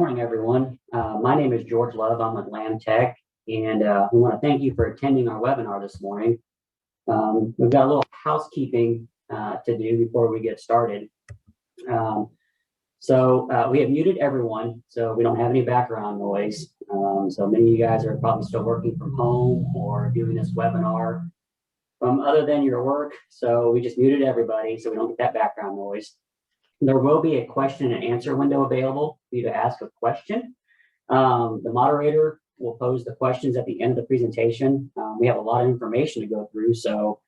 Morning, everyone. My name is George Love. I'm with Lam Tech, and we want to thank you for attending our webinar this morning. We've got a little housekeeping to do before we get started. We have muted everyone, so we don't have any background noise. So many of you guys are probably still working from home or doing this webinar from other than your work. So we just muted everybody so we don't get that background noise. There will be a question and answer window available for you to ask a question. The moderator will pose the questions at the end of the presentation. We have a lot of information to go through, so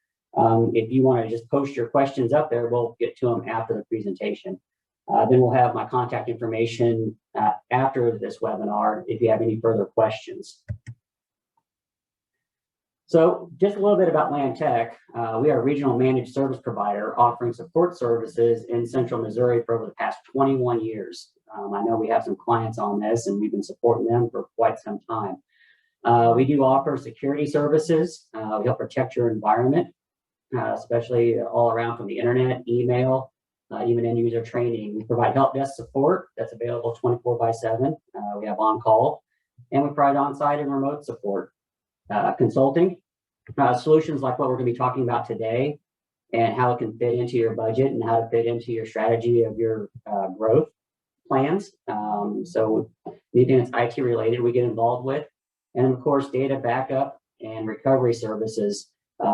if you want to just post your questions up there, we'll get to them after the presentation. Then we'll have my contact information after this webinar if you have any further questions. So just a little bit about Lam Tech. We are a regional managed service provider offering support services in Central Missouri for over the past 21 years. I know we have some clients on this and we've been supporting them for quite some time. We do offer security services. We help protect your environment, especially all around from the internet, email, even end user training. We provide help desk support that's available 24/7. We have on-call, and we provide on-site and remote support. Consulting, solutions like what we're going to be talking about today and how it can fit into your budget and how to fit into your strategy of your growth plans. So anything that's IT related, we get involved with. And of course, data backup and recovery services,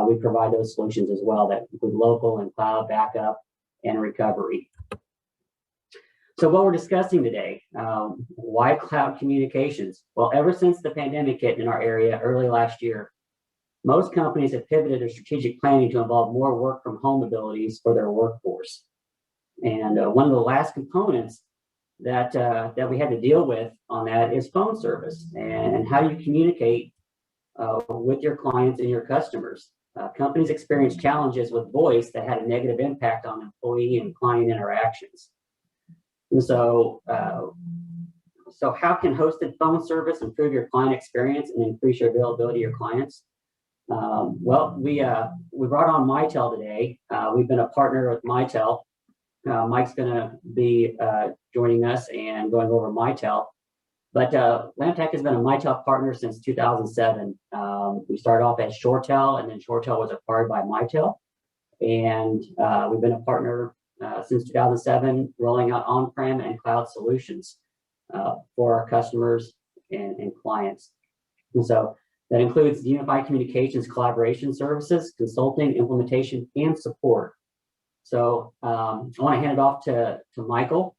we provide those solutions as well that include local and cloud backup and recovery. So what we're discussing today, why cloud communications? Well, ever since the pandemic hit in our area early last year, most companies have pivoted their strategic planning to involve more work from home abilities for their workforce. And one of the last components that we had to deal with on that is phone service and how you communicate with your clients and your customers. Companies experience challenges with voice that had a negative impact on employee and client interactions. And so how can hosted phone service improve your client experience and increase your availability to your clients? Well, we brought on Mitel today. We've been a partner with Mitel. Mike's going to be joining us and going over Mitel. But Lam Tech has been a Mitel partner since 2007. We started off as ShoreTel, and then ShoreTel was acquired by Mitel. And we've been a partner since 2007, rolling out on-prem and cloud solutions for our customers and clients. And so that includes unified communications, collaboration services, consulting, implementation, and support. So I want to hand it off to Michael.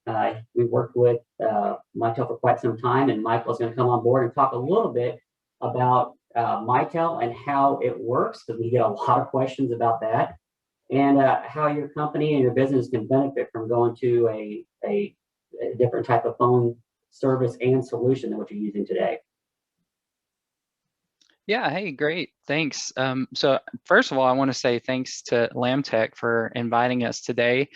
We've worked with Mitel for quite some time, and Michael is going to come on board and talk a little bit about Mitel and how it works, because we get a lot of questions about that, and how your company and your business can benefit from going to a different type of phone service and solution than what you're using today. Yeah, hey, great, thanks. So first of all, I want to say thanks to Lam Tech for inviting us today.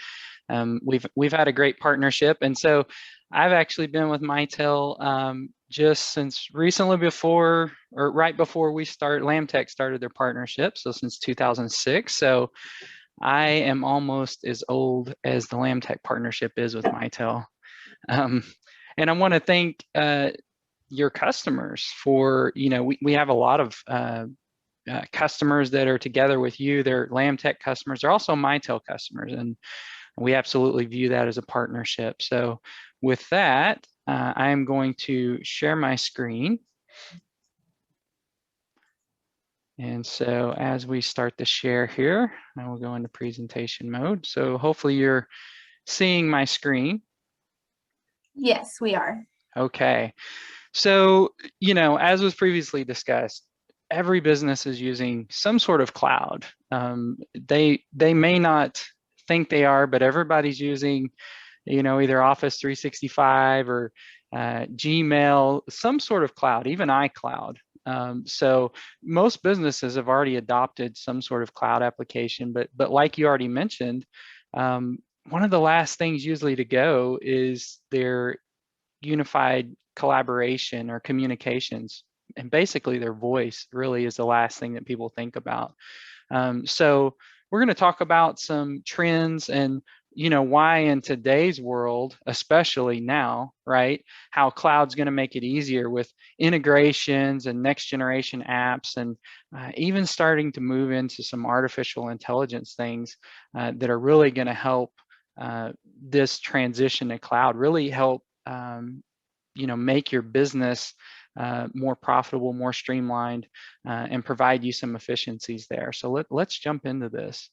We've had a great partnership, and so I've actually been with Mitel just since recently right before Lam Tech started their partnership, so since 2006. So I am almost as old as the Lam Tech partnership is with Mitel. And I want to thank your customers for, we have a lot of customers that are together with you. They're Lam Tech customers. They're also Mitel customers, and we absolutely view that as a partnership. So with that, I am going to share my screen. And so as we start to share here, I will go into presentation mode. So hopefully you're seeing my screen. Yes, we are. Okay. So, as was previously discussed, every business is using some sort of cloud. They may not think they are, but everybody's using, either Office 365 or Gmail, some sort of cloud, even iCloud. So most businesses have already adopted some sort of cloud application, but like you already mentioned, one of the last things usually to go is their unified collaboration or communications, and basically their voice really is the last thing that people think about. So we're going to talk about some trends and why in today's world, especially now, right, how cloud's going to make it easier with integrations and next generation apps, and even starting to move into some artificial intelligence things that are really going to help this transition to cloud really help make your business more profitable, more streamlined, and provide you some efficiencies there. So let's jump into this.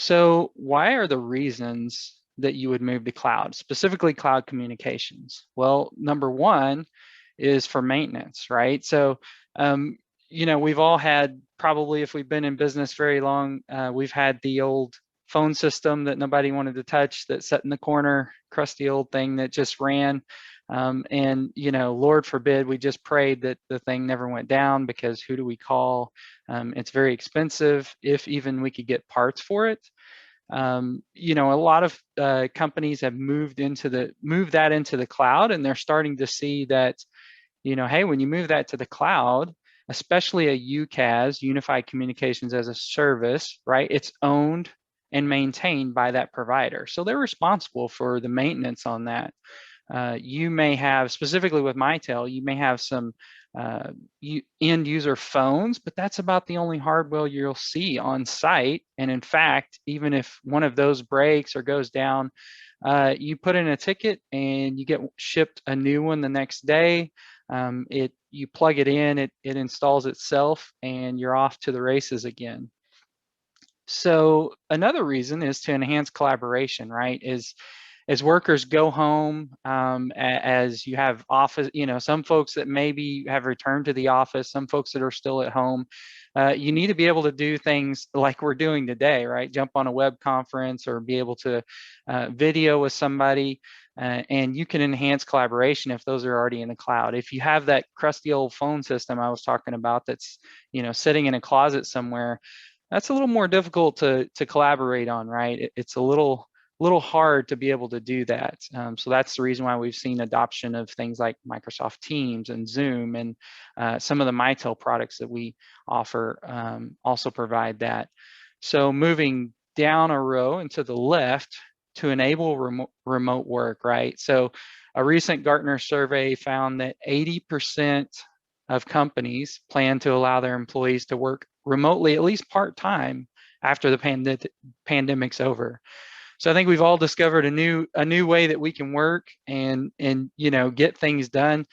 So why are the reasons that you would move to cloud, specifically cloud communications? Well, number one is for maintenance, right? So, we've all had, probably if we've been in business very long, we've had the old phone system that nobody wanted to touch, that sat in the corner, crusty old thing that just ran. And Lord forbid, we just prayed that the thing never went down, because who do we call? It's very expensive, if even we could get parts for it. A lot of companies have moved that into the cloud, and they're starting to see that, hey, when you move that to the cloud, especially a UCaaS, Unified Communications as a Service, right? It's owned and maintained by that provider. So they're responsible for the maintenance on that. You may have, specifically with Mitel, you may have some end user phones, but that's about the only hardware you'll see on site. And in fact, even if one of those breaks or goes down, you put in a ticket and you get shipped a new one the next day. You plug it in, it installs itself, and you're off to the races again. So another reason is to enhance collaboration, right? As workers go home, as you have office, some folks that maybe have returned to the office, some folks that are still at home, you need to be able to do things like we're doing today, right? Jump on a web conference or be able to video with somebody, and you can enhance collaboration if those are already in the cloud. If you have that crusty old phone system I was talking about that's, sitting in a closet somewhere, that's a little more difficult to collaborate on, right? It's a little hard to be able to do that. So that's the reason why we've seen adoption of things like Microsoft Teams and Zoom, and some of the Mitel products that we offer also provide that. So moving down a row and to the left, to enable remote work, right? So a recent Gartner survey found that 80% of companies plan to allow their employees to work remotely, at least part-time, after the pandemic's over. So I think we've all discovered a new way that we can work and get things done.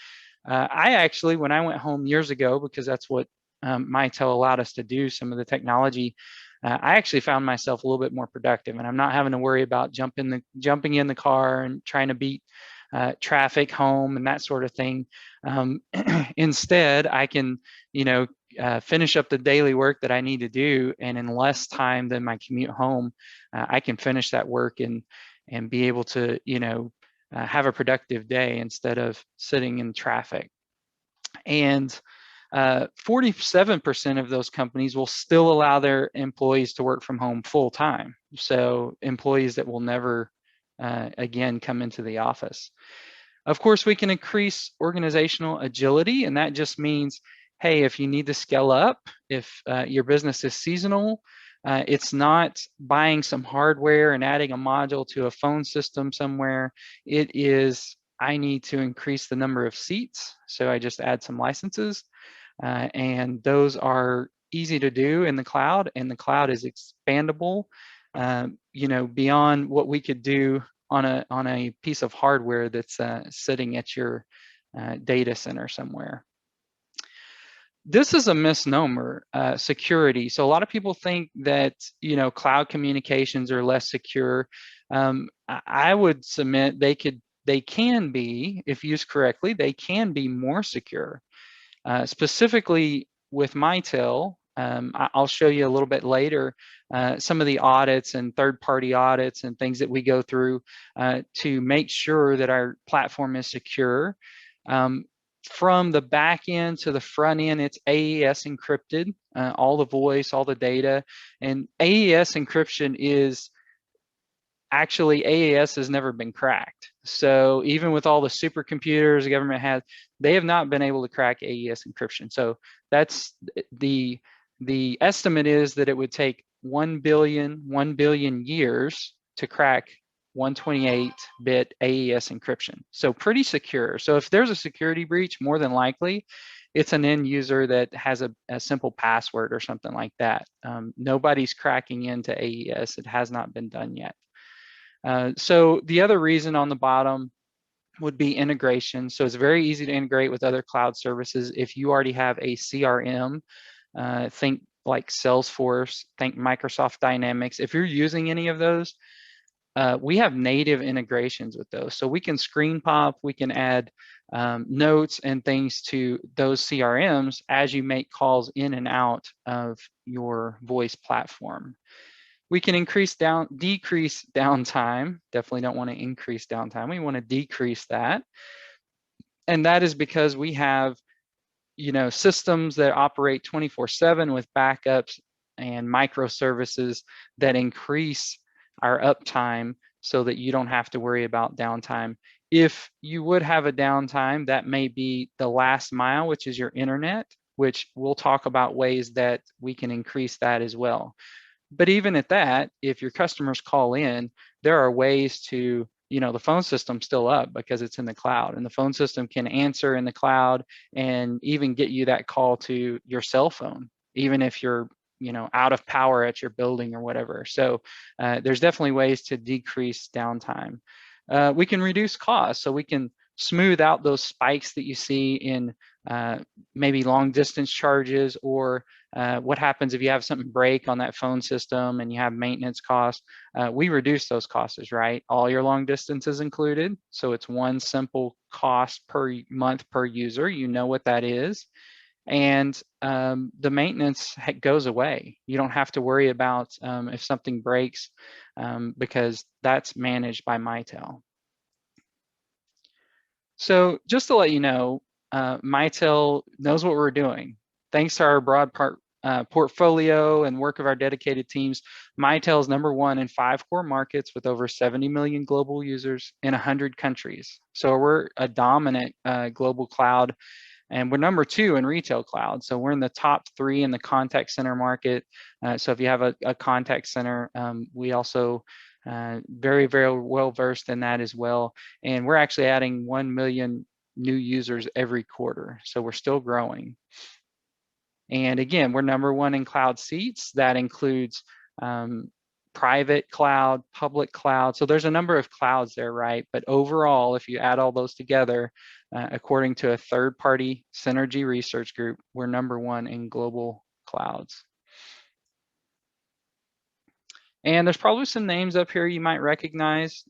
I actually, when I went home years ago, because that's what Mitel allowed us to do, some of the technology, I actually found myself a little bit more productive, and I'm not having to worry about jumping in the car and trying to beat traffic home and that sort of thing. Instead, I can, finish up the daily work that I need to do, and in less time than my commute home, I can finish that work and be able to, have a productive day instead of sitting in traffic. And 47% of those companies will still allow their employees to work from home full time. So employees that will never again come into the office. Of course, we can increase organizational agility, and that just means, hey, if you need to scale up, if your business is seasonal, it's not buying some hardware and adding a module to a phone system somewhere. It is, I need to increase the number of seats, so I just add some licenses, and those are easy to do in the cloud, and the cloud is expandable, beyond what we could do on a piece of hardware that's sitting at your data center somewhere. This is a misnomer, security. So a lot of people think that cloud communications are less secure. I would submit they can be, if used correctly, they can be more secure. Specifically with Mitel, I'll show you a little bit later some of the audits and third-party audits and things that we go through to make sure that our platform is secure. From the back end to the front end, it's AES encrypted, all the voice, all the data. And AES encryption is actually, AES has never been cracked. So even with all the supercomputers the government has, they have not been able to crack AES encryption. So that's the estimate is that it would take 1 billion years to crack 128-bit AES encryption. So pretty secure. So if there's a security breach, more than likely, it's an end user that has a simple password or something like that. Nobody's cracking into AES. It has not been done yet. So the other reason on the bottom would be integration. So it's very easy to integrate with other cloud services. If you already have a CRM, think like Salesforce, think Microsoft Dynamics. If you're using any of those, we have native integrations with those. So we can screen pop, we can add notes and things to those CRMs as you make calls in and out of your voice platform. We can decrease downtime. Definitely don't want to increase downtime. We want to decrease that. And that is because we have, systems that operate 24/7 with backups and microservices that increase our uptime so that you don't have to worry about downtime. If you would have a downtime, that may be the last mile, which is your internet, which we'll talk about ways that we can increase that as well. But even at that, if your customers call in, there are ways to, the phone system's still up because it's in the cloud, and the phone system can answer in the cloud and even get you that call to your cell phone, even if you're, out of power at your building or whatever. So there's definitely ways to decrease downtime. We can reduce costs, so we can smooth out those spikes that you see in maybe long distance charges, or what happens if you have something break on that phone system and you have maintenance costs. We reduce those costs, right? All your long distance is included. So it's one simple cost per month per user. You know what that is. And the maintenance goes away. You don't have to worry about if something breaks because that's managed by Mitel. So just to let you know, Mitel knows what we're doing. Thanks to our broad portfolio and work of our dedicated teams, Mitel is #1 in 5 core markets with over 70 million global users in 100 countries. So we're a dominant global cloud, and we're #2 in retail cloud. So we're in the top 3 in the contact center market. So if you have a contact center, we also very, very well versed in that as well. And we're actually adding 1 million new users every quarter. So we're still growing. And again, we're #1 in cloud seats. That includes private cloud, public cloud. So there's a number of clouds there, right? But overall, if you add all those together, according to a third-party Synergy research group, we're #1 in global clouds. And there's probably some names up here you might recognize,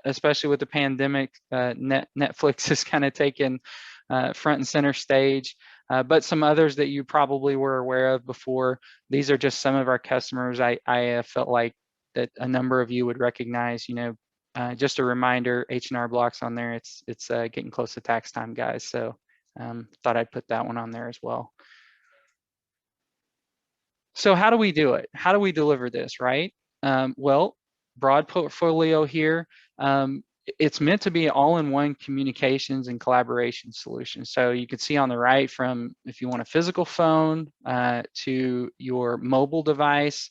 especially with the pandemic. Netflix has kind of taken front and center stage, but some others that you probably were aware of before. These are just some of our customers I felt like that a number of you would recognize. Just a reminder, H&R Block's on there. It's getting close to tax time, guys. So thought I'd put that one on there as well. So how do we do it? How do we deliver this, right? Well, broad portfolio here. It's meant to be all-in-one communications and collaboration solution. So you can see on the right, from if you want a physical phone to your mobile device,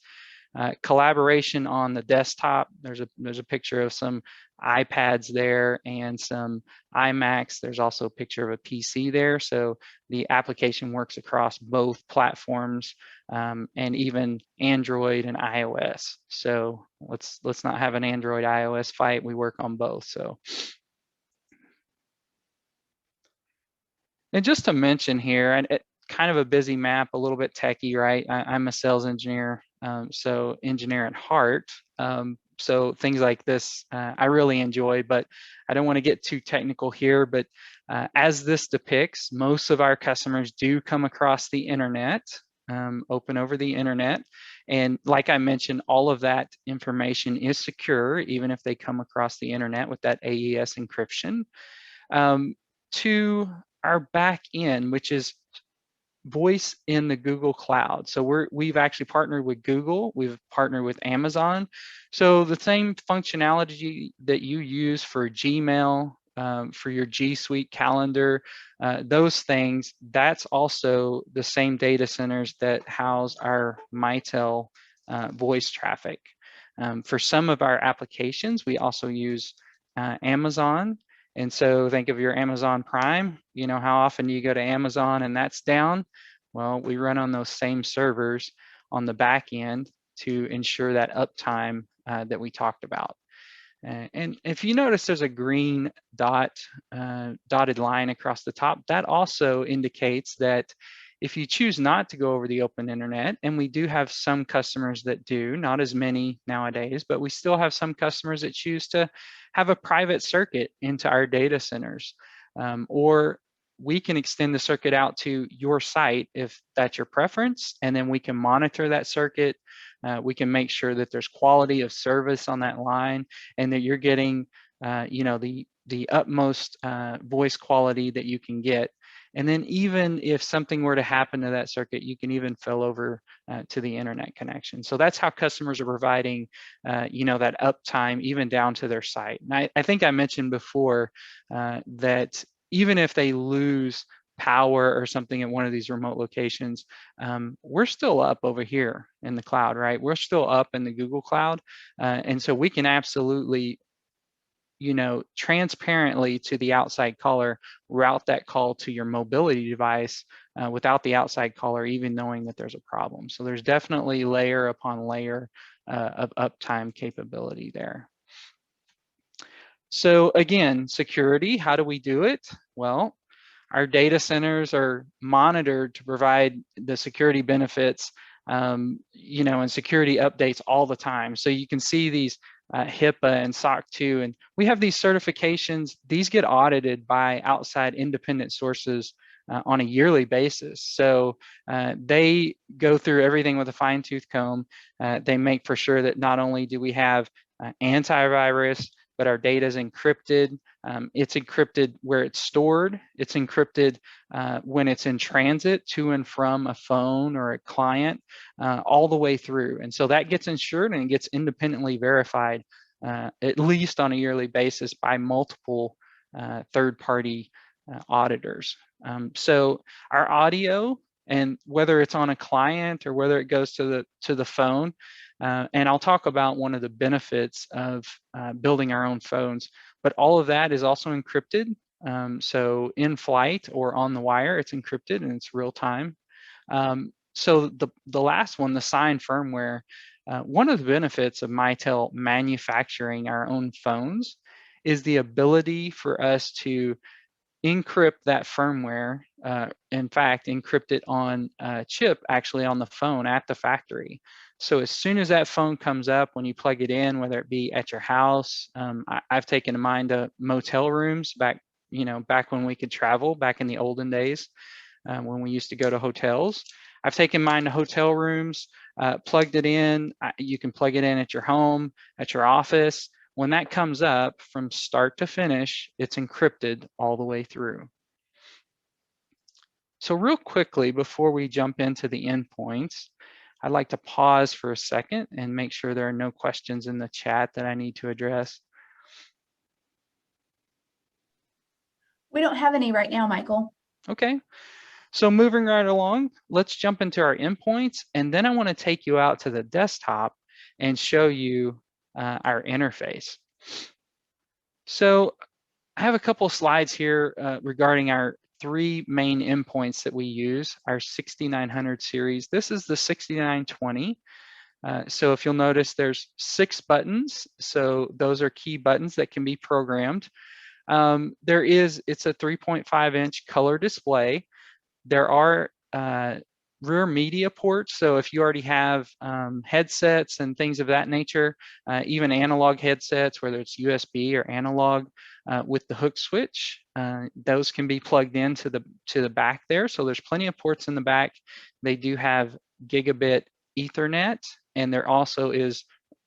collaboration on the desktop. There's a picture of some iPads there and some iMacs. There's also a picture of a PC there. So the application works across both platforms, and even Android and iOS. So let's not have an Android iOS fight. We work on both. So, and just to mention here, and kind of a busy map, a little bit techie, right? I'm a sales engineer, so engineer at heart. So things like this I really enjoy, but I don't want to get too technical here. But as this depicts, most of our customers do come across the internet, open over the internet. And like I mentioned, all of that information is secure, even if they come across the internet with that AES encryption. To our back end, which is voice in the Google Cloud. So we've actually partnered with Google, we've partnered with Amazon. So the same functionality that you use for Gmail, for your G Suite calendar, those things, that's also the same data centers that house our Mitel voice traffic. For some of our applications, we also use Amazon. And so think of your Amazon Prime. You know, how often do you go to Amazon and that's down? Well, we run on those same servers on the back end to ensure that uptime that we talked about. And if you notice there's a green dotted line across the top, that also indicates that if you choose not to go over the open internet, and we do have some customers that do, not as many nowadays, but we still have some customers that choose to have a private circuit into our data centers, or we can extend the circuit out to your site if that's your preference, and then we can monitor that circuit. We can make sure that there's quality of service on that line and that you're getting, you know, the utmost voice quality that you can get. And then even if something were to happen to that circuit, you can even fill over to the internet connection. So that's how customers are providing, you know, that uptime even down to their site. And I think I mentioned before that even if they lose power or something at one of these remote locations, we're still up over here in the cloud, right? We're still up in the Google Cloud. And so we can absolutely, you know, transparently to the outside caller, route that call to your mobility device without the outside caller even knowing that there's a problem. So there's definitely layer upon layer of uptime capability there. So again, security, how do we do it? Well, our data centers are monitored to provide the security benefits, you know, and security updates all the time. So you can see these HIPAA and SOC 2, and we have these certifications. These get audited by outside independent sources on a yearly basis. So they go through everything with a fine-tooth comb. They make for sure that not only do we have antivirus, but our data is encrypted. It's encrypted where it's stored. It's encrypted when it's in transit to and from a phone or a client, all the way through. And so that gets ensured and it gets independently verified, at least on a yearly basis, by multiple third-party auditors. So our audio, and whether it's on a client or whether it goes to the phone, and I'll talk about one of the benefits of building our own phones, but all of that is also encrypted. So in flight or on the wire, it's encrypted and it's real time. So the last one, the sign firmware, one of the benefits of Mitel manufacturing our own phones is the ability for us to encrypt that firmware, in fact, encrypt it on a chip actually on the phone at the factory. So as soon as that phone comes up, when you plug it in, whether it be at your house, I've taken mine to motel rooms back, you know, back when we could travel, back in the olden days, when we used to go to hotels. I've taken mine to hotel rooms, plugged it in. You can plug it in at your home, at your office. When that comes up from start to finish, it's encrypted all the way through. So real quickly, before we jump into the endpoints, I'd like to pause for a second and make sure there are no questions in the chat that I need to address. We don't have any right now, Michael. Okay, so moving right along, let's jump into our endpoints, and then I want to take you out to the desktop and show you our interface. So I have a couple of slides here regarding our three main endpoints that we use, our 6900 series. This is the 6920. So if you'll notice, there's 6 buttons. So those are key buttons that can be programmed. It's a 3.5-inch color display. There are rear media ports. So if you already have headsets and things of that nature, even analog headsets, whether it's USB or analog, with the hook switch, those can be plugged into the back there. So there's plenty of ports in the back. They do have gigabit Ethernet, and there also is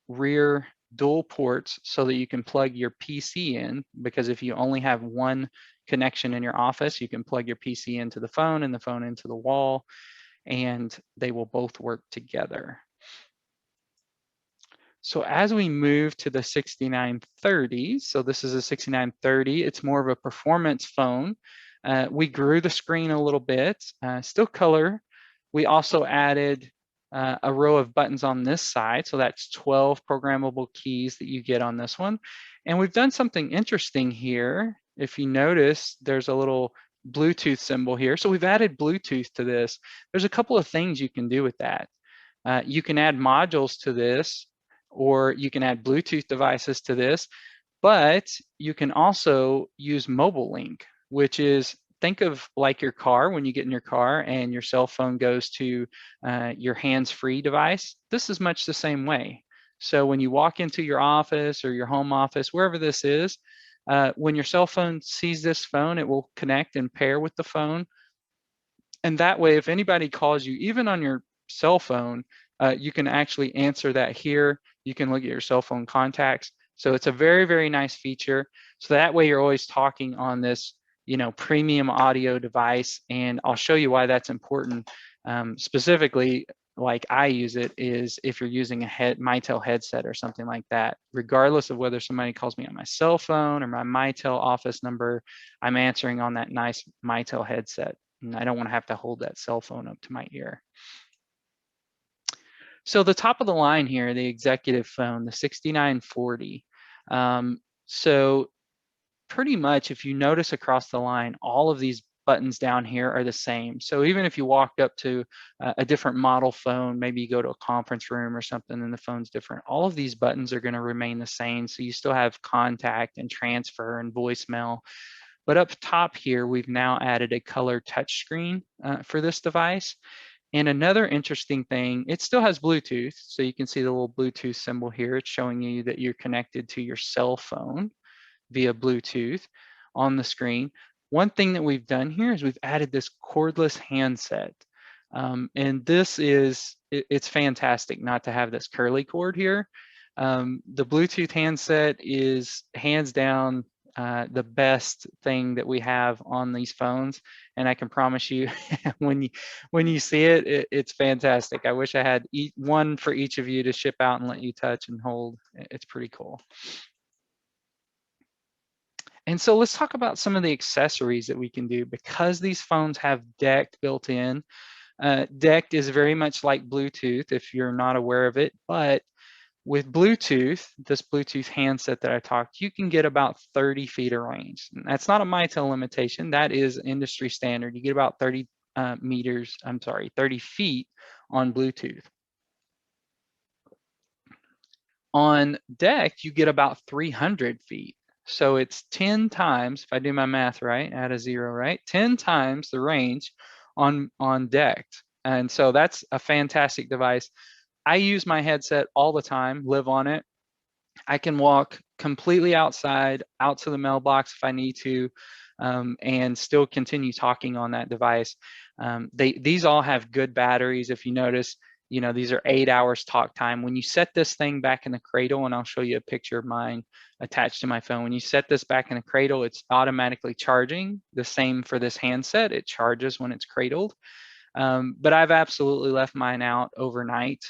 rear dual ports so that you can plug your PC in, because if you only have one connection in your office, you can plug your PC into the phone and the phone into the wall, and they will both work together. So as we move to the 6930, so this is a 6930, it's more of a performance phone. We grew the screen a little bit, still color. We also added a row of buttons on this side. So that's 12 programmable keys that you get on this one. And we've done something interesting here. If you notice, there's a little Bluetooth symbol here. So we've added Bluetooth to this. There's a couple of things you can do with that. You can add modules to this, or you can add Bluetooth devices to this, but you can also use Mobilelink, which is, think of like your car, when you get in your car and your cell phone goes to your hands-free device. This is much the same way. So when you walk into your office or your home office, wherever this is, when your cell phone sees this phone, it will connect and pair with the phone. And that way, if anybody calls you, even on your cell phone, you can actually answer that here. You can look at your cell phone contacts. So it's a very, very nice feature. So that way you're always talking on this, premium audio device. And I'll show you why that's important. Specifically, like I use it, is if you're using a Mitel headset or something like that, regardless of whether somebody calls me on my cell phone or my Mitel office number, I'm answering on that nice Mitel headset. And I don't want to have to hold that cell phone up to my ear. So the top of the line here, the executive phone, the 6940. So pretty much, if you notice across the line, all of these buttons down here are the same. So even if you walked up to a different model phone, maybe you go to a conference room or something and the phone's different, all of these buttons are going to remain the same. So you still have contact and transfer and voicemail. But up top here, we've now added a color touchscreen for this device. And another interesting thing, it still has Bluetooth. So you can see the little Bluetooth symbol here. It's showing you that you're connected to your cell phone via Bluetooth on the screen. One thing that we've done here is we've added this cordless handset. And this is, it's fantastic not to have this curly cord here. The Bluetooth handset is hands down the best thing that we have on these phones, and I can promise you, when you see it, it's fantastic. I wish I had one for each of you to ship out and let you touch and hold. It's pretty cool. And so let's talk about some of the accessories that we can do because these phones have DECT built in. DECT is very much like Bluetooth if you're not aware of it, but with Bluetooth, this Bluetooth handset that I talked, you can get about 30 feet of range. And that's not a Mitel limitation. That is industry standard. You get about 30 feet on Bluetooth. On DECT, you get about 300 feet. So it's 10 times, if I do my math right, add a 0, right? 10 times the range on DECT. And so that's a fantastic device. I use my headset all the time, live on it. I can walk completely outside, out to the mailbox if I need to, and still continue talking on that device. These all have good batteries. If you notice, these are 8 hours talk time. When you set this thing back in the cradle, and I'll show you a picture of mine attached to my phone. When you set this back in the cradle, it's automatically charging. The same for this handset. It charges when it's cradled. But I've absolutely left mine out overnight.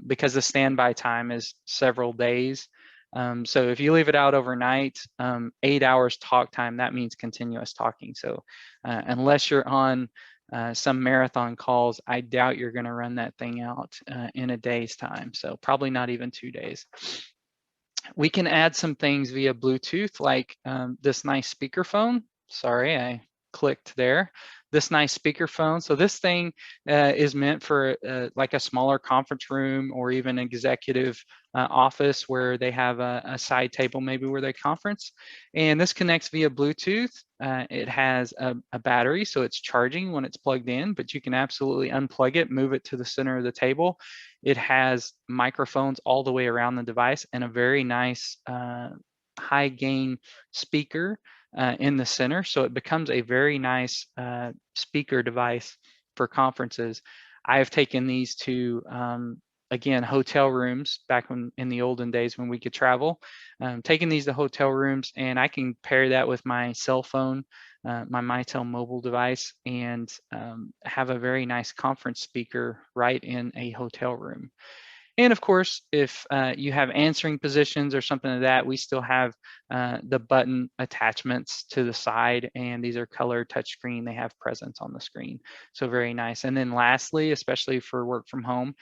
Because the standby time is several days. So if you leave it out overnight, 8 hours talk time, that means continuous talking. So unless you're on some marathon calls, I doubt you're going to run that thing out in a day's time. So probably not even 2 days. We can add some things via Bluetooth, like this nice speakerphone. Sorry, I clicked there. This nice speakerphone. So this thing is meant for like a smaller conference room or even executive office where they have a side table maybe where they conference. And this connects via Bluetooth. It has a battery, so it's charging when it's plugged in, but you can absolutely unplug it, move it to the center of the table. It has microphones all the way around the device and a very nice high gain speaker in the center. So it becomes a very nice speaker device for conferences. I have taken these to, again, hotel rooms back in the olden days when we could travel, taking these to hotel rooms, and I can pair that with my cell phone, my Mitel mobile device, and have a very nice conference speaker right in a hotel room. And of course, if you have answering positions or something like that, we still have the button attachments to the side, and these are color touchscreen. They have presence on the screen, so very nice. And then lastly, especially for work from home,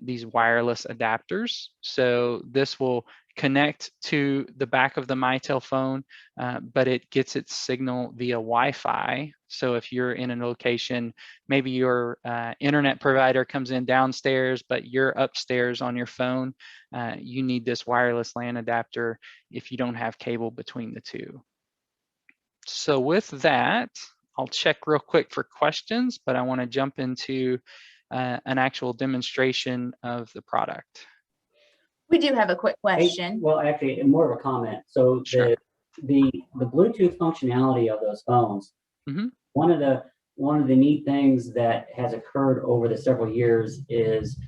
these wireless adapters. So this will connect to the back of the Mitel phone, but it gets its signal via Wi-Fi. So if you're in a location, maybe your internet provider comes in downstairs, but you're upstairs on your phone, you need this wireless LAN adapter if you don't have cable between the two. So with that, I'll check real quick for questions, but I want to jump into an actual demonstration of the product. We do have a quick Hey, question. well, actually, more of a comment. So Sure. the Bluetooth functionality of those phones, Mhm. one of the neat things that has occurred over the several years is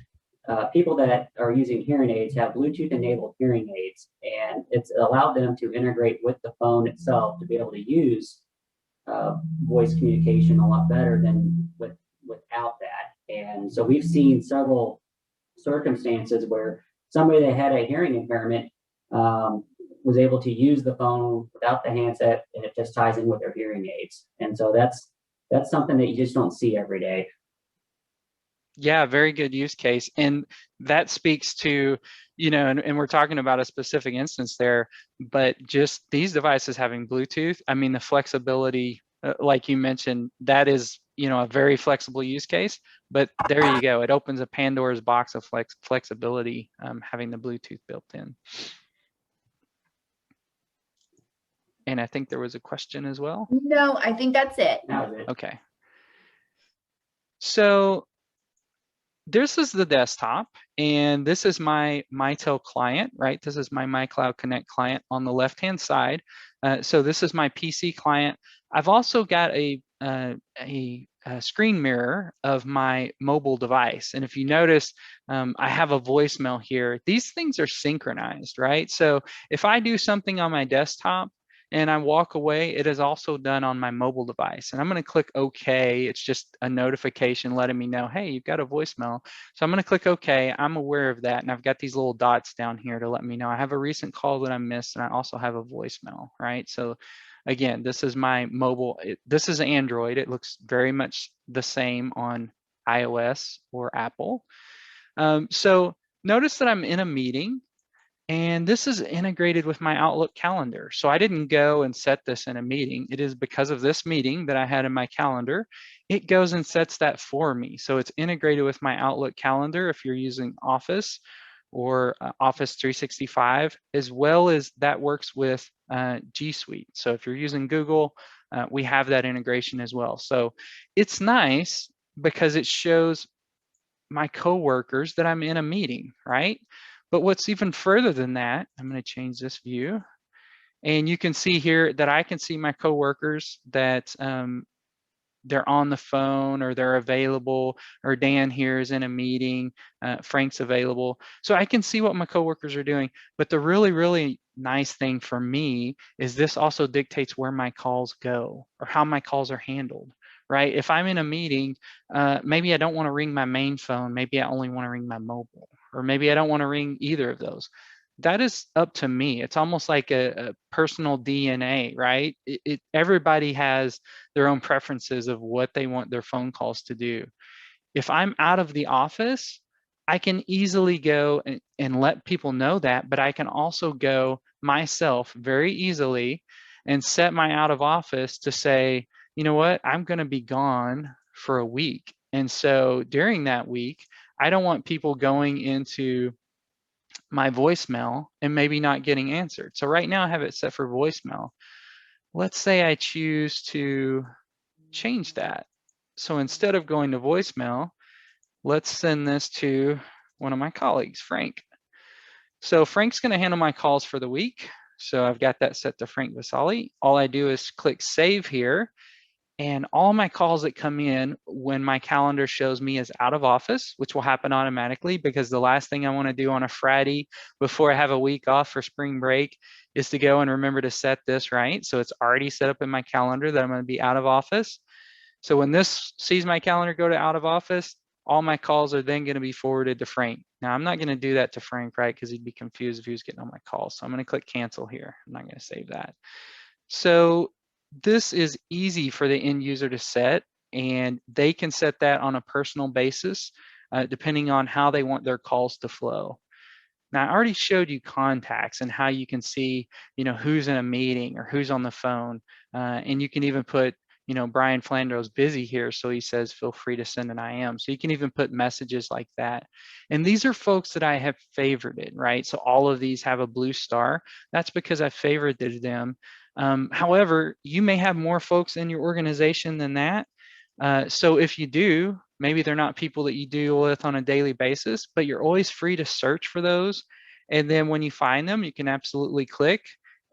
people that are using hearing aids have Bluetooth enabled hearing aids, and it's allowed them to integrate with the phone itself to be able to use voice communication a lot better than without that. And so we've seen several circumstances where somebody that had a hearing impairment was able to use the phone without the handset, and it just ties in with their hearing aids. And so that's something that you just don't see every day. Yeah, very good use case. And that speaks to, you know, and we're talking about a specific instance there, but just these devices having Bluetooth, I mean, the flexibility, like you mentioned, that is, you know, a very flexible use case, but there you go. It opens a Pandora's box of flexibility, having the Bluetooth built in. And I think there was a question as well. No, I think that's it. That was it. Okay. So this is the desktop, and this is my Mitel client, right? This is my MiCloud Connect client on the left-hand side. So this is my PC client. I've also got a screen mirror of my mobile device. And if you notice, I have a voicemail here. These things are synchronized, right? So if I do something on my desktop, and I walk away, it is also done on my mobile device. And I'm going to click OK. It's just a notification letting me know, hey, you've got a voicemail. So I'm going to click OK. I'm aware of that. And I've got these little dots down here to let me know I have a recent call that I missed, and I also have a voicemail, right? So again, this is my mobile. This is Android. It looks very much the same on iOS or Apple. So notice that I'm in a meeting. And this is integrated with my Outlook calendar. So I didn't go and set this in a meeting. It is because of this meeting that I had in my calendar. It goes and sets that for me. So it's integrated with my Outlook calendar if you're using Office or Office 365, as well as that works with G Suite. So if you're using Google, we have that integration as well. So it's nice because it shows my coworkers that I'm in a meeting, right? But what's even further than that, I'm going to change this view. And you can see here that I can see my coworkers that they're on the phone or they're available, or Dan here is in a meeting, Frank's available. So I can see what my coworkers are doing. But the really, really nice thing for me is this also dictates where my calls go or how my calls are handled, right? If I'm in a meeting, maybe I don't want to ring my main phone. Maybe I only want to ring my mobile, or maybe I don't want to ring either of those. That is up to me. It's almost like a personal DNA, right? Everybody has their own preferences of what they want their phone calls to do. If I'm out of the office, I can easily go and let people know that, but I can also go myself very easily and set my out of office to say, you know what, I'm going to be gone for a week. And so during that week, I don't want people going into my voicemail and maybe not getting answered. So right now I have it set for voicemail. Let's say I choose to change that. So instead of going to voicemail, let's send this to one of my colleagues, Frank. So Frank's going to handle my calls for the week. So I've got that set to Frank Vasali. All I do is click save here, and all my calls that come in when my calendar shows me as out of office, which will happen automatically, because the last thing I want to do on a Friday before I have a week off for spring break is to go and remember to set this, right? So it's already set up in my calendar that I'm going to be out of office. So when this sees my calendar go to out of office, All my calls are then going to be forwarded to Frank. Now, I'm not going to do that to Frank, right? Because he'd be confused if he was getting all my calls. So I'm going to click cancel here. I'm not going to save that. So this is easy for the end user to set, and they can set that on a personal basis, depending on how they want their calls to flow. Now, I already showed you contacts and how you can see, who's in a meeting or who's on the phone. And you can even put, Brian Flandreau's busy here, so he says, feel free to send an IM. So you can even put messages like that. And these are folks that I have favorited, right? So all of these have a blue star. That's because I favorited them. However, you may have more folks in your organization than that. So if you do, maybe they're not people that you deal with on a daily basis, but you're always free to search for those. And then when you find them, you can absolutely click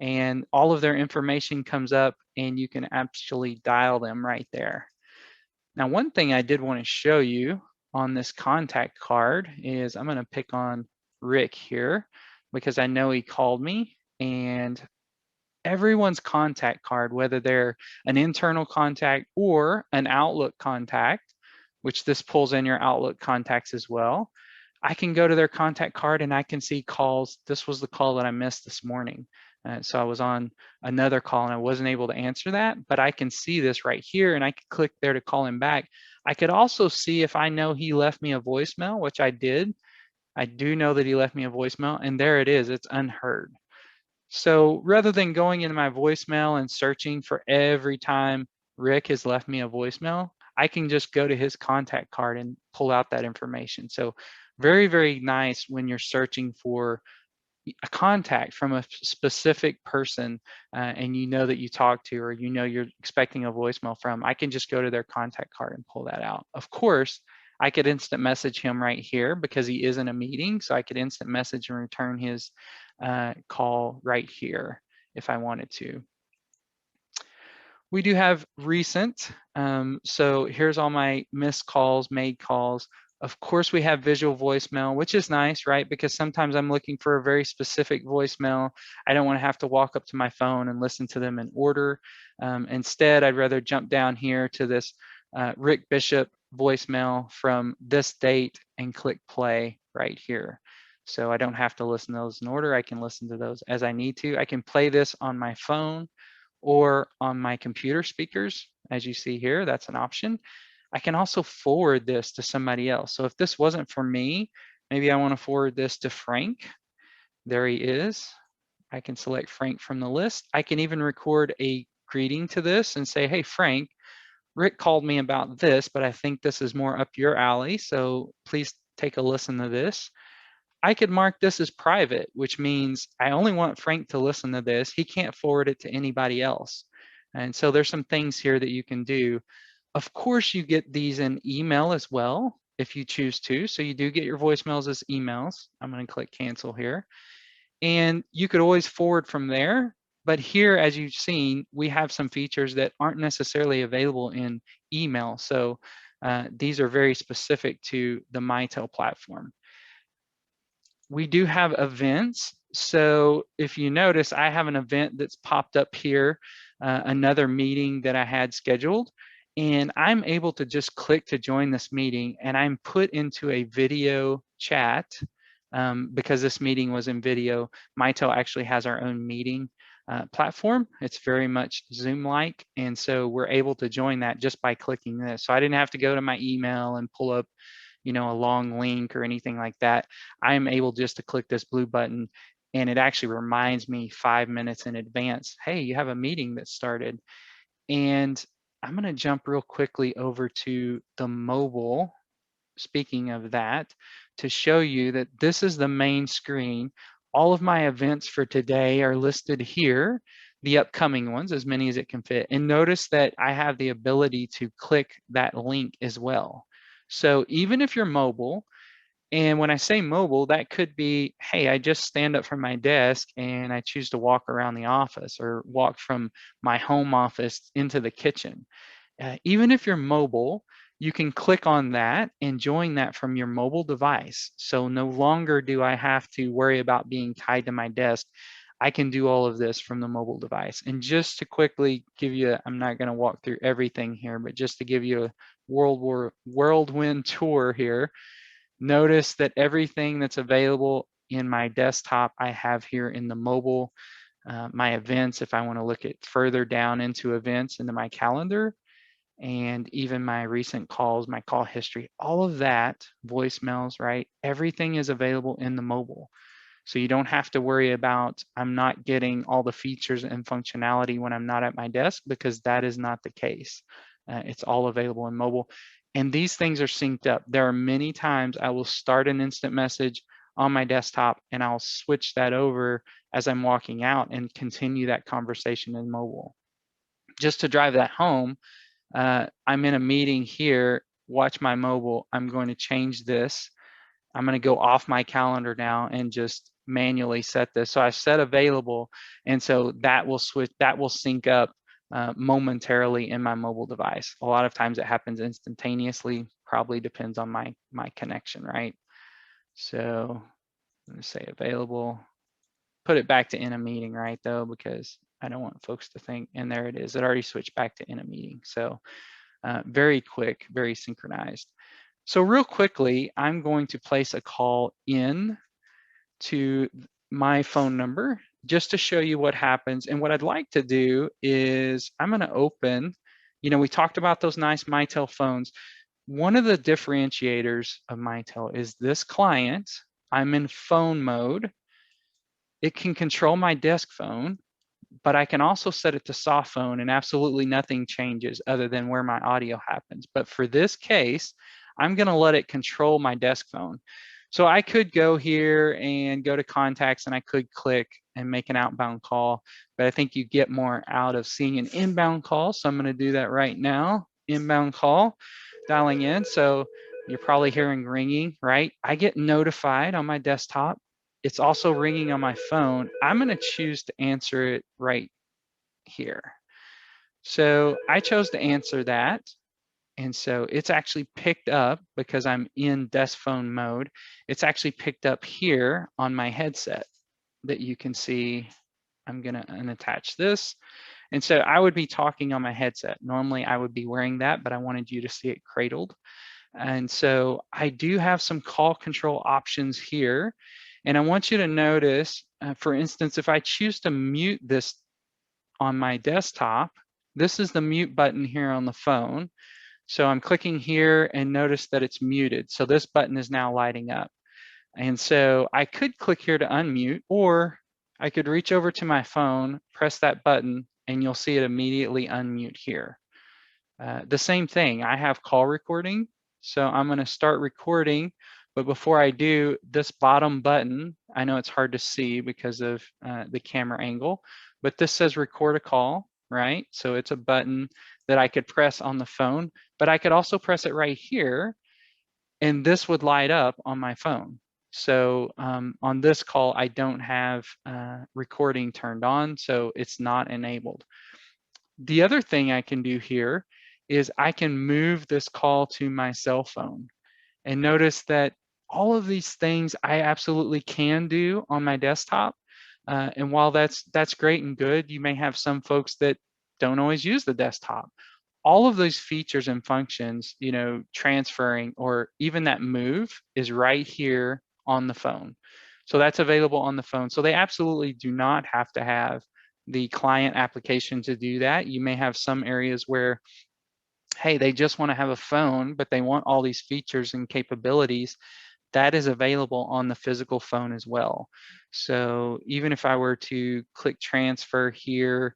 and all of their information comes up and you can actually dial them right there. Now, one thing I did want to show you on this contact card is I'm going to pick on Rick here because I know he called me, and everyone's contact card, whether they're an internal contact or an Outlook contact, which this pulls in your Outlook contacts as well. I can go to their contact card and I can see calls. This was the call that I missed this morning. So I was on another call and I wasn't able to answer that, but I can see this right here and I could click there to call him back. I could also see if I know he left me a voicemail, which I did. I do know that he left me a voicemail, and there it is, it's unheard. So rather than going into my voicemail and searching for every time Rick has left me a voicemail, I can just go to his contact card and pull out that information. So very, very nice when you're searching for a contact from a specific person and you know that you talked to, or you're expecting a voicemail from. I can just go to their contact card and pull that out. Of course, I could instant message him right here because he is in a meeting. So I could instant message and return his call right here if I wanted to. We do have recent. So here's all my missed calls, made calls. Of course, we have visual voicemail, which is nice, right? Because sometimes I'm looking for a very specific voicemail. I don't want to have to walk up to my phone and listen to them in order. Instead, I'd rather jump down here to this Rick Bishop voicemail from this date and click play right here. So I don't have to listen to those in order. I can listen to those as I need to. I can play this on my phone or on my computer speakers. As you see here, that's an option. I can also forward this to somebody else. So if this wasn't for me, maybe I want to forward this to Frank. There he is. I can select Frank from the list. I can even record a greeting to this and say, hey, Frank, Rick called me about this, but I think this is more up your alley. So please take a listen to this. I could mark this as private, which means I only want Frank to listen to this. He can't forward it to anybody else. And so there's some things here that you can do. Of course, you get these in email as well, if you choose to. So you do get your voicemails as emails. I'm going to click cancel here. And you could always forward from there. But here, as you've seen, we have some features that aren't necessarily available in email. So these are very specific to the Mitel platform. We do have events. So if you notice, I have an event that's popped up here, another meeting that I had scheduled, and I'm able to just click to join this meeting, and I'm put into a video chat because this meeting was in video. Mitel actually has our own meeting platform. It's very much Zoom-like, and so we're able to join that just by clicking this. So I didn't have to go to my email and pull up a long link or anything like that. I am able just to click this blue button, and it actually reminds me 5 minutes in advance, hey, you have a meeting that started. And I'm going to jump real quickly over to the mobile, speaking of that, to show you that this is the main screen. All of my events for today are listed here, the upcoming ones, as many as it can fit. And notice that I have the ability to click that link as well. So even if you're mobile, and when I say mobile, that could be, hey, I just stand up from my desk and I choose to walk around the office or walk from my home office into the kitchen. Even if you're mobile, you can click on that and join that from your mobile device. So no longer do I have to worry about being tied to my desk. I can do all of this from the mobile device. And just to quickly give you, I'm not going to walk through everything here, but just to give you a whirlwind tour here, notice that everything that's available in my desktop, I have here in the mobile. My events, if I want to look at further down into events, into my calendar, and even my recent calls, my call history, all of that, voicemails, right? Everything is available in the mobile. So you don't have to worry about, I'm not getting all the features and functionality when I'm not at my desk, because that is not the case. It's all available in mobile. And these things are synced up. There are many times I will start an instant message on my desktop and I'll switch that over as I'm walking out and continue that conversation in mobile. Just to drive that home, I'm in a meeting here, watch my mobile, I'm going to change this. I'm going to go off my calendar now and just manually set this. So I set available, and so that will switch, that will sync up momentarily in my mobile device. A lot of times it happens instantaneously, probably depends on my connection, right? So I'm going to say available, put it back to in a meeting, right, though, because I don't want folks to think, and there it is, it already switched back to in a meeting. So very quick, very synchronized. So real quickly, I'm going to place a call in to my phone number just to show you what happens. And what I'd like to do is I'm going to open, we talked about those nice Mitel phones. One of the differentiators of Mitel is this client. I'm in phone mode. It can control my desk phone, but I can also set it to soft phone and absolutely nothing changes other than where my audio happens. But for this case, I'm going to let it control my desk phone. So I could go here and go to contacts and I could click and make an outbound call, but I think you get more out of seeing an inbound call. So I'm going to do that right now. Inbound call, dialing in. So you're probably hearing ringing, right? I get notified on my desktop. It's also ringing on my phone. I'm going to choose to answer it right here. So I chose to answer that. And so it's actually picked up, because I'm in desk phone mode, it's actually picked up here on my headset that you can see. I'm going to unattach this. And so I would be talking on my headset. Normally I would be wearing that, but I wanted you to see it cradled. And so I do have some call control options here. And I want you to notice, for instance, if I choose to mute this on my desktop, this is the mute button here on the phone. So I'm clicking here and notice that it's muted. So this button is now lighting up. And so I could click here to unmute, or I could reach over to my phone, press that button, and you'll see it immediately unmute here. The same thing, I have call recording. So I'm going to start recording, but before I do, this bottom button, I know it's hard to see because of the camera angle, but this says record a call, right? So it's a button that I could press on the phone, but I could also press it right here, and this would light up on my phone. So on this call, I don't have recording turned on, so it's not enabled. The other thing I can do here is I can move this call to my cell phone. And notice that all of these things I absolutely can do on my desktop. And while that's great and good, you may have some folks that don't always use the desktop. All of those features and functions, transferring or even that move is right here on the phone. So that's available on the phone. So they absolutely do not have to have the client application to do that. You may have some areas where, hey, they just want to have a phone, but they want all these features and capabilities. That is available on the physical phone as well. So even if I were to click transfer here,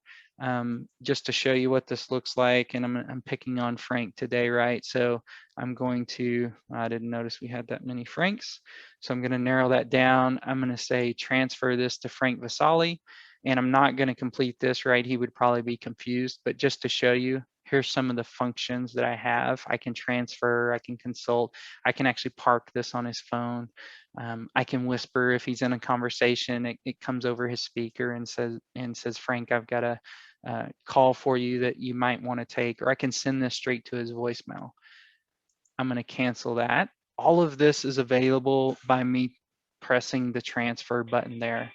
just to show you what this looks like, and I'm picking on Frank today, right? So I'm going to, I didn't notice we had that many Franks. So I'm going to narrow that down. I'm going to say transfer this to Frank Vasali, and I'm not going to complete this, right? He would probably be confused, but just to show you, here's some of the functions that I have. I can transfer, I can consult, I can actually park this on his phone. I can whisper if he's in a conversation, it comes over his speaker and says, Frank, I've got a call for you that you might want to take, or I can send this straight to his voicemail. I'm going to cancel that. All of this is available by me pressing the transfer button there.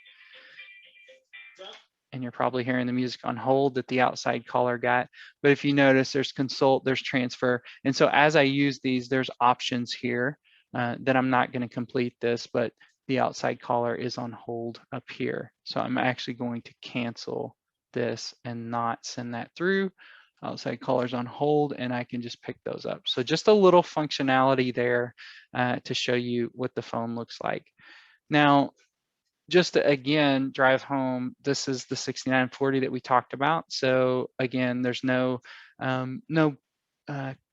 and you're probably hearing the music on hold that the outside caller got. But if you notice, there's consult, there's transfer. And so as I use these, there's options here that I'm not going to complete this, but the outside caller is on hold up here. So I'm actually going to cancel this and not send that through. Outside callers on hold, and I can just pick those up. So just a little functionality there to show you what the phone looks like. Now, just to, again, drive home, this is the 6940 that we talked about. So again, there's no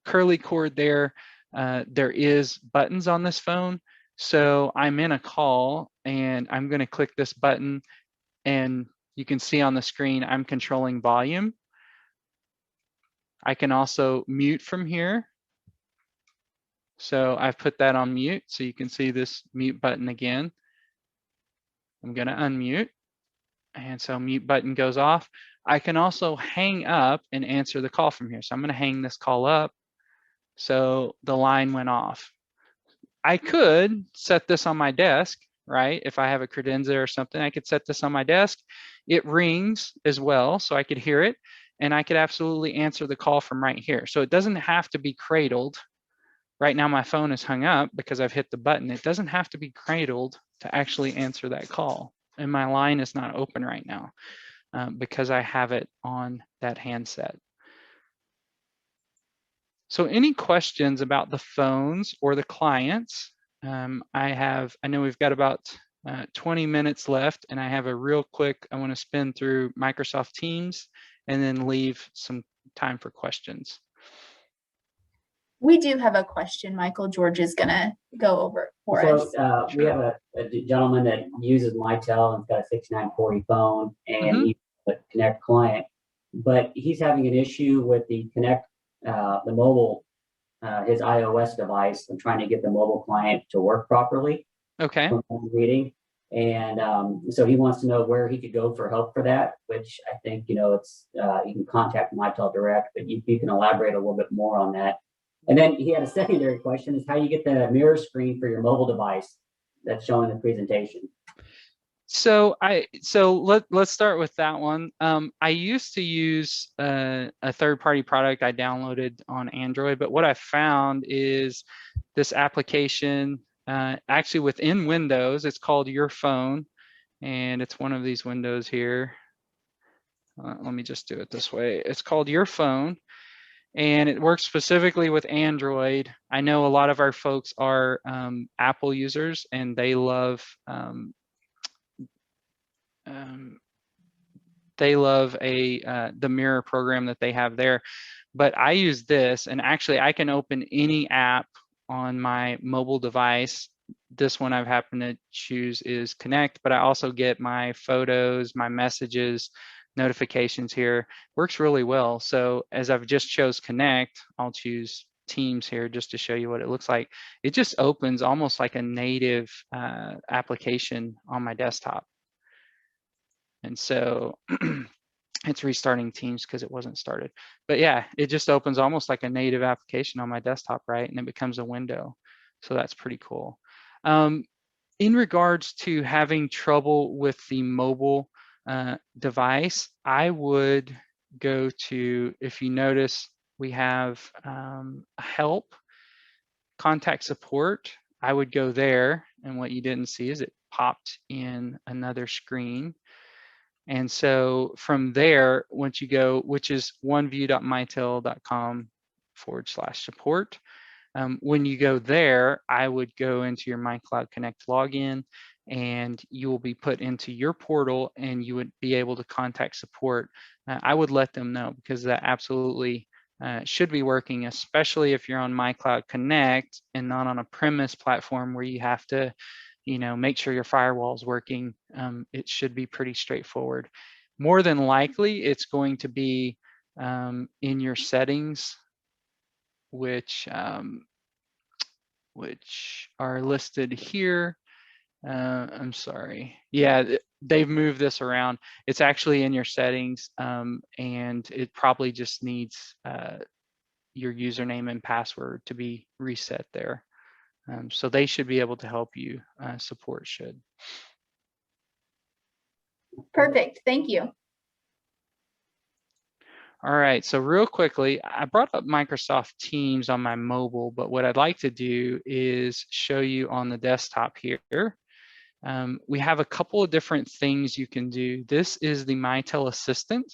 curly cord there. There is buttons on this phone. So I'm in a call and I'm going to click this button, and you can see on the screen I'm controlling volume. I can also mute from here. So I've put that on mute, so you can see this mute button again. I'm going to unmute, and so mute button goes off. I can also hang up and answer the call from here. So I'm going to hang this call up. So the line went off. I could set this on my desk, right? If I have a credenza or something, I could set this on my desk. It rings as well, so I could hear it, and I could absolutely answer the call from right here. So it doesn't have to be cradled. Right now my phone is hung up because I've hit the button. It doesn't have to be cradled to actually answer that call. And my line is not open right now because I have it on that handset. So any questions about the phones or the clients? I know we've got about 20 minutes left, and I have a real quick, I want to spin through Microsoft Teams and then leave some time for questions. We do have a question. Michael, George is gonna go over it for us. We have a gentleman that uses Mitel and got a 6940 phone, and he's a Connect client, but he's having an issue with the Connect, the mobile, his iOS device, and trying to get the mobile client to work properly. Okay. From reading. And so he wants to know where he could go for help for that, which I think, it's, you can contact Mitel direct, but you can elaborate a little bit more on that. And then he had a secondary question, is how you get the mirror screen for your mobile device that's showing the presentation. So let's start with that one. I used to use a third-party product I downloaded on Android, but what I found is this application actually within Windows. It's called Your Phone, and it's one of these windows here. Let me just do it this way. It's called Your Phone, and it works specifically with Android. I know a lot of our folks are Apple users, and they love the mirror program that they have there. But I use this, and actually I can open any app on my mobile device. This one I've happened to choose is Connect, but I also get my photos, my messages, notifications here. Works really well. So as I've just chose Connect, I'll choose Teams here just to show you what it looks like. It just opens almost like a native application on my desktop. And so it's restarting Teams because it wasn't started. But yeah, it just opens almost like a native application on my desktop, right? And it becomes a window. So that's pretty cool. In regards to having trouble with the mobile device, I would go to, if you notice, we have help, contact support. I would go there, and what you didn't see is it popped in another screen. And so from there, once you go, which is oneview.mitel.com/support. When you go there, I would go into your MiCloud Connect login, and you will be put into your portal, and you would be able to contact support. I would let them know, because that absolutely should be working, especially if you're on MiCloud Connect and not on a premise platform where you have to make sure your firewall is working. It should be pretty straightforward. More than likely, it's going to be in your settings, which are listed here. I'm sorry. Yeah, they've moved this around. It's actually in your settings, and it probably just needs your username and password to be reset there. So they should be able to help you. Support should. Perfect. Thank you. All right, so real quickly, I brought up Microsoft Teams on my mobile, but what I'd like to do is show you on the desktop here. We have a couple of different things you can do. This is the Mitel Assistant.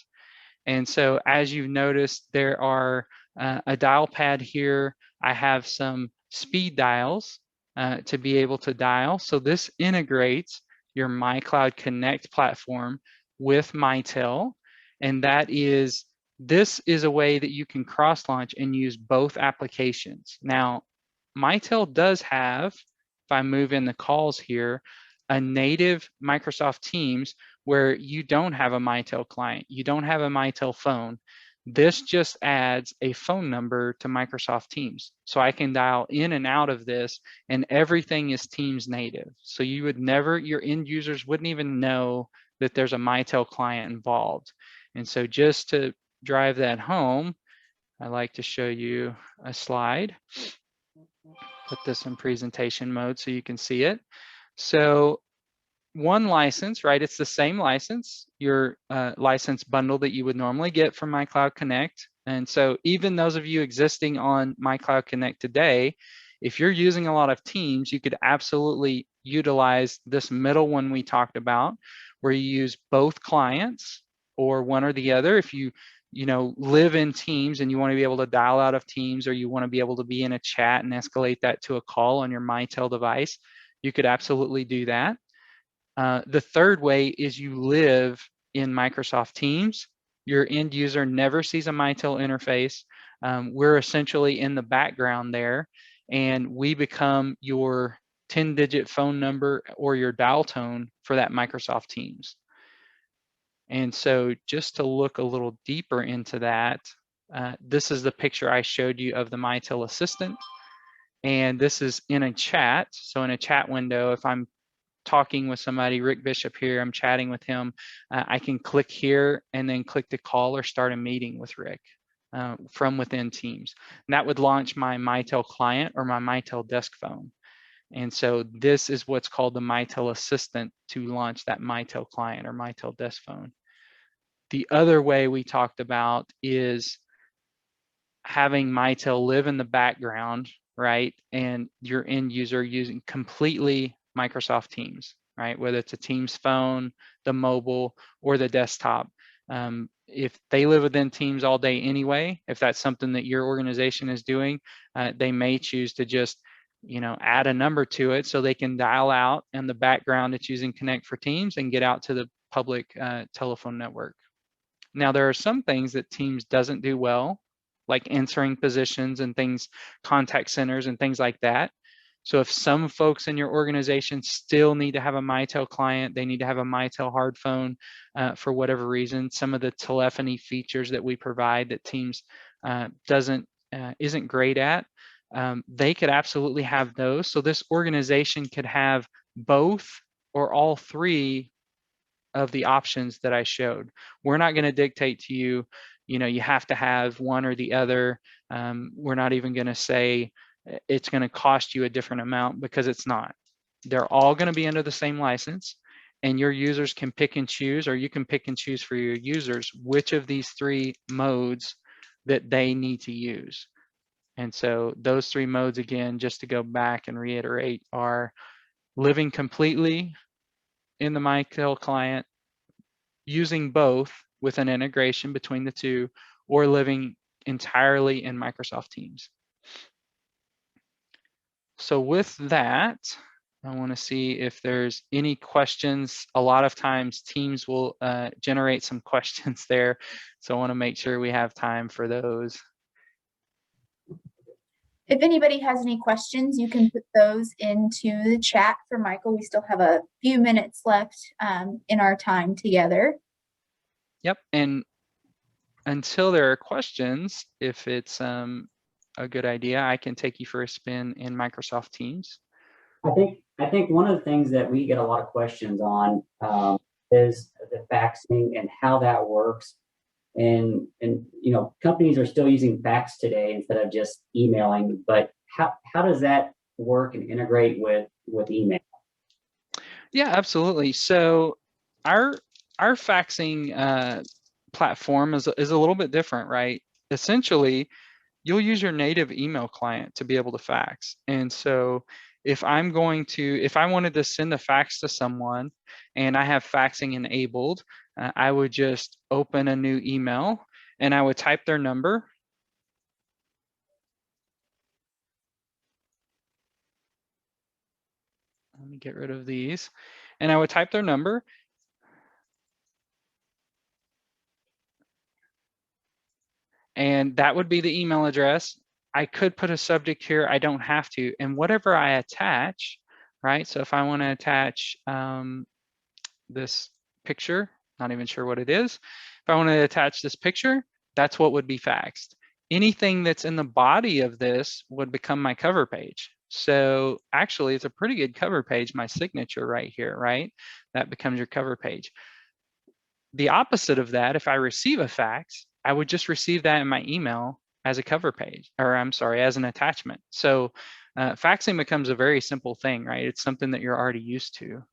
And so as you've noticed, there are a dial pad here. I have some speed dials to be able to dial. So this integrates your MiCloud Connect platform with Mitel. And this is a way that you can cross-launch and use both applications. Now, Mitel does have, if I move in the calls here, a native Microsoft Teams where you don't have a Mitel client, you don't have a Mitel phone. This just adds a phone number to Microsoft Teams. So I can dial in and out of this and everything is Teams native. So you would never, your end users wouldn't even know that there's a Mitel client involved. And so just to drive that home, I like to show you a slide. Put this in presentation mode so you can see it. So one license, right? It's the same license, your license bundle that you would normally get from MiCloud Connect. And so even those of you existing on MiCloud Connect today, if you're using a lot of Teams, you could absolutely utilize this middle one we talked about, where you use both clients or one or the other. If you live in Teams and you want to be able to dial out of Teams, or you want to be able to be in a chat and escalate that to a call on your Mitel device, you could absolutely do that. The third way is you live in Microsoft Teams. Your end user never sees a Mitel interface. We're essentially in the background there, and we become your 10-digit phone number or your dial tone for that Microsoft Teams. And so just to look a little deeper into that, this is the picture I showed you of the Mitel Assistant. And this is in a chat. So in a chat window, if I'm talking with somebody, Rick Bishop here, I'm chatting with him, I can click here and then click to call or start a meeting with Rick from within Teams. And that would launch my Mitel client or my Mitel desk phone. And so this is what's called the Mitel Assistant to launch that Mitel client or Mitel desk phone. The other way we talked about is having Mitel live in the background, right? And your end user using completely Microsoft Teams, right? Whether it's a Teams phone, the mobile, or the desktop. If they live within Teams all day anyway, if that's something that your organization is doing, they may choose to just add a number to it so they can dial out in the background it's using Connect for Teams and get out to the public telephone network. Now, there are some things that Teams doesn't do well, like answering positions and things, contact centers and things like that. So if some folks in your organization still need to have a Mitel client, they need to have a Mitel hard phone for whatever reason, some of the telephony features that we provide that Teams isn't great at, they could absolutely have those. So this organization could have both or all three of the options that I showed. We're not going to dictate to you, you have to have one or the other. We're not even going to say it's going to cost you a different amount, because it's not. They're all going to be under the same license, and your users can pick and choose, or you can pick and choose for your users which of these three modes that they need to use. And so those three modes, again, just to go back and reiterate, are living completely in the Mitel client, using both with an integration between the two, or living entirely in Microsoft Teams. So with that, I want to see if there's any questions. A lot of times Teams will generate some questions there. So I want to make sure we have time for those. If anybody has any questions, you can put those into the chat for Michael. We still have a few minutes left in our time together. Yep, and until there are questions, if it's a good idea, I can take you for a spin in Microsoft Teams. I think one of the things that we get a lot of questions on is the faxing and how that works. And companies are still using fax today instead of just emailing, but how does that work and integrate with email? Yeah, absolutely. So our faxing platform is a little bit different, right? Essentially, you'll use your native email client to be able to fax. And so if I wanted to send a fax to someone and I have faxing enabled, I would just open a new email and I would type their number. Let me get rid of these. And I would type their number. And that would be the email address. I could put a subject here. I don't have to. And whatever I attach, right? So if I want to attach this picture, not even sure what it is. If I want to attach this picture, that's what would be faxed. Anything that's in the body of this would become my cover page. So actually, it's a pretty good cover page, my signature right here, right? That becomes your cover page. The opposite of that, if I receive a fax, I would just receive that in my email as a cover page, or I'm sorry, as an attachment. So faxing becomes a very simple thing, right? It's something that you're already used to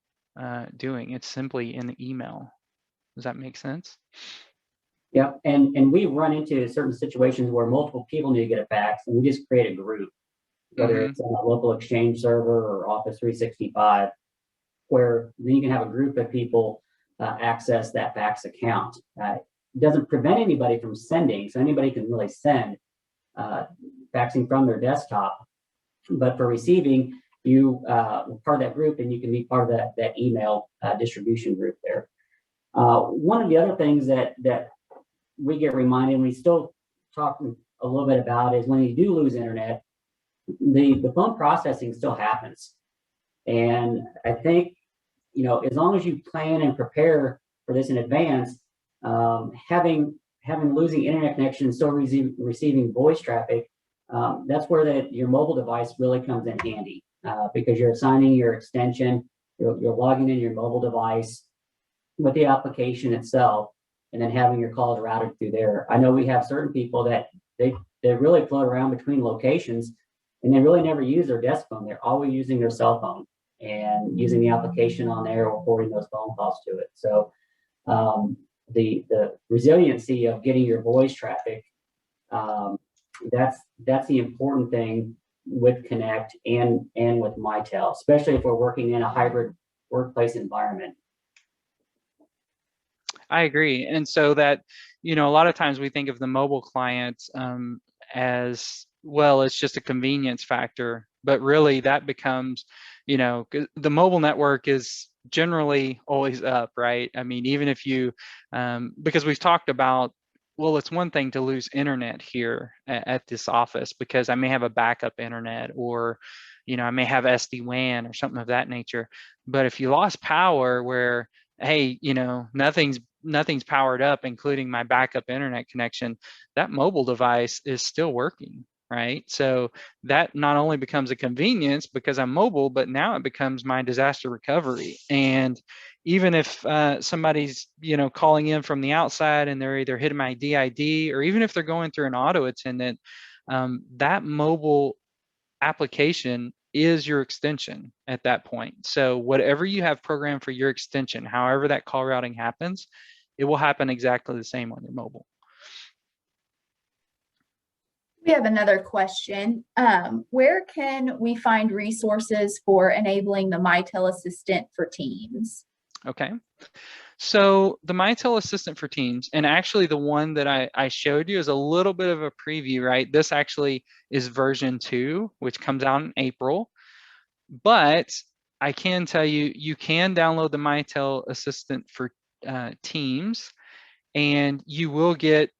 doing. It's simply in the email. Does that make sense? Yep, and we run into certain situations where multiple people need to get a fax, and we just create a group, whether it's on a local Exchange server or Office 365, where then you can have a group of people access that fax account. It doesn't prevent anybody from sending, so anybody can really send faxing from their desktop. But for receiving, you are part of that group, and you can be part of that email distribution group there. One of the other things that we get reminded, and we still talk a little bit about, is when you do lose internet, the phone processing still happens. And I think, you know, as long as you plan and prepare for this in advance, having losing internet connection and still receiving voice traffic, that's where your mobile device really comes in handy, because you're assigning your extension, you're logging in your mobile device with the application itself, and then having your calls routed through there. I know we have certain people that they really float around between locations, and they really never use their desk phone. They're always using their cell phone and using the application on there or forwarding those phone calls to it. So the resiliency of getting your voice traffic, that's the important thing with Connect and with Mitel, especially if we're working in a hybrid workplace environment. I agree. And so that, you know, a lot of times we think of the mobile client as, well, it's just a convenience factor, but really that becomes, you know, the mobile network is generally always up, right? I mean, even if you, because we've talked about, well, it's one thing to lose internet here at this office because I may have a backup internet, or, you know, I may have SD-WAN or something of that nature. But if you lost power where, hey, you know, nothing's powered up, including my backup internet connection, that mobile device is still working, right? So that not only becomes a convenience because I'm mobile, but now it becomes my disaster recovery. And even if somebody's, you know, calling in from the outside and they're either hitting my DID, or even if they're going through an auto attendant, that mobile application is your extension at that point. So whatever you have programmed for your extension, however that call routing happens, it will happen exactly the same on your mobile. We have another question. Where can we find resources for enabling the Mitel Assistant for Teams? Okay. So the Mitel Assistant for Teams, and actually the one that I showed you is a little bit of a preview, right? This actually is version 2, which comes out in April. But I can tell you, you can download the Mitel Assistant for Teams, and you will get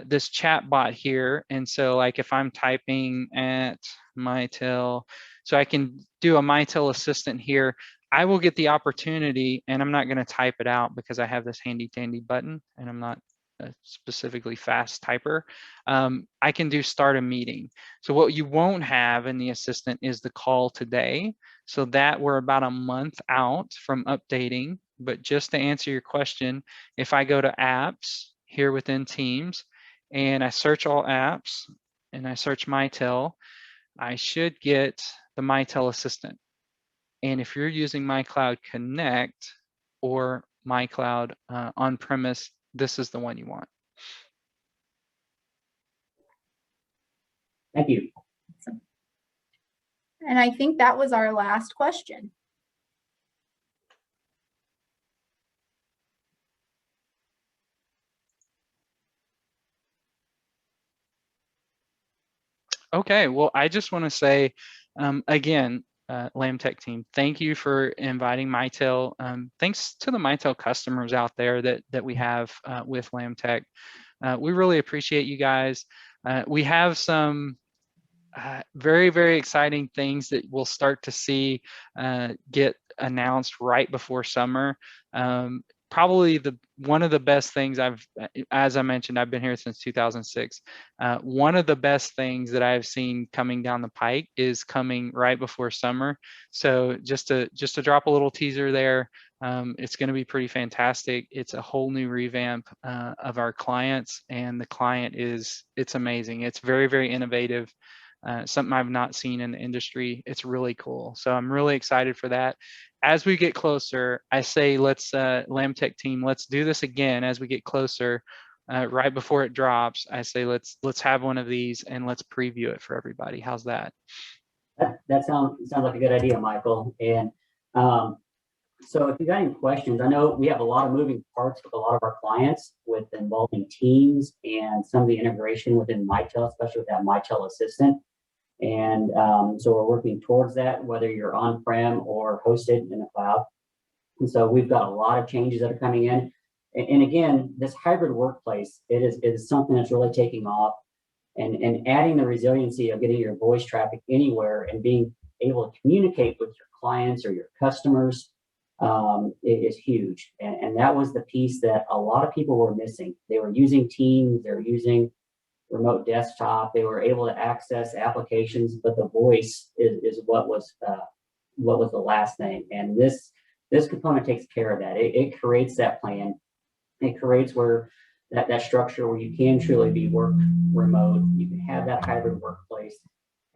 this chat bot here. And so like if I'm typing at Mitel, so I can do a Mitel Assistant here, I will get the opportunity, and I'm not going to type it out because I have this handy dandy button and I'm not a specifically fast typer. I can do start a meeting. So what you won't have in the assistant is the call today. So that we're about a month out from updating. But just to answer your question, if I go to apps here within Teams and I search all apps and I search Mitel, I should get the Mitel Assistant. And if you're using MiCloud Connect or MiCloud on-premise this is the one you want. Thank you. And I think that was our last question. Okay, well, I just want to say, again, LambTech team, thank you for inviting Mitel. Thanks to the Mitel customers out there that we have with LambTech. We really appreciate you guys. We have some very, very exciting things that we'll start to see get announced right before summer. Probably one of the best things as I mentioned, I've been here since 2006. One of the best things that I've seen coming down the pike is coming right before summer. So just to drop a little teaser there, it's going to be pretty fantastic. It's a whole new revamp of our clients, and the client it's amazing. It's very, very innovative. Something I've not seen in the industry. It's really cool. So I'm really excited for that. As we get closer, I say let's LambTech team, let's do this again as we get closer. Right before it drops, I say let's have one of these and let's preview it for everybody. How's that? That sounds like a good idea, Michael. And so if you got any questions, I know we have a lot of moving parts with a lot of our clients with involving teams and some of the integration within Mitel, especially with that Mitel Assistant. And so we're working towards that, whether you're on-prem or hosted in the cloud. And so we've got a lot of changes that are coming in. And again, this hybrid workplace, it is something that's really taking off, and adding the resiliency of getting your voice traffic anywhere and being able to communicate with your clients or your customers is huge. And that was the piece that a lot of people were missing. They were using Teams, they were using remote desktop, they were able to access applications, but the voice is what was the last thing. And this component takes care of that. It creates that plan. It creates where that structure where you can truly be work remote. You can have that hybrid workplace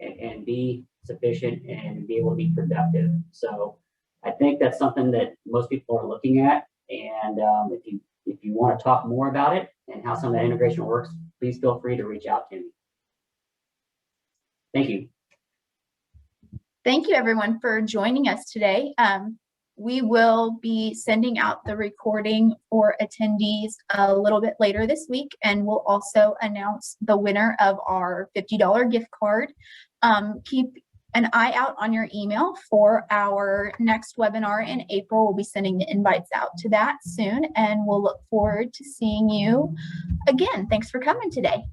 and be sufficient and be able to be productive. So I think that's something that most people are looking at. And if you want to talk more about it and how some of that integration works, please feel free to reach out to me. Thank you. Thank you, everyone, for joining us today. We will be sending out the recording for attendees a little bit later this week, and we'll also announce the winner of our $50 gift card. Keep an eye out on your email for our next webinar in April. We'll be sending the invites out to that soon, and we'll look forward to seeing you again. Thanks for coming today.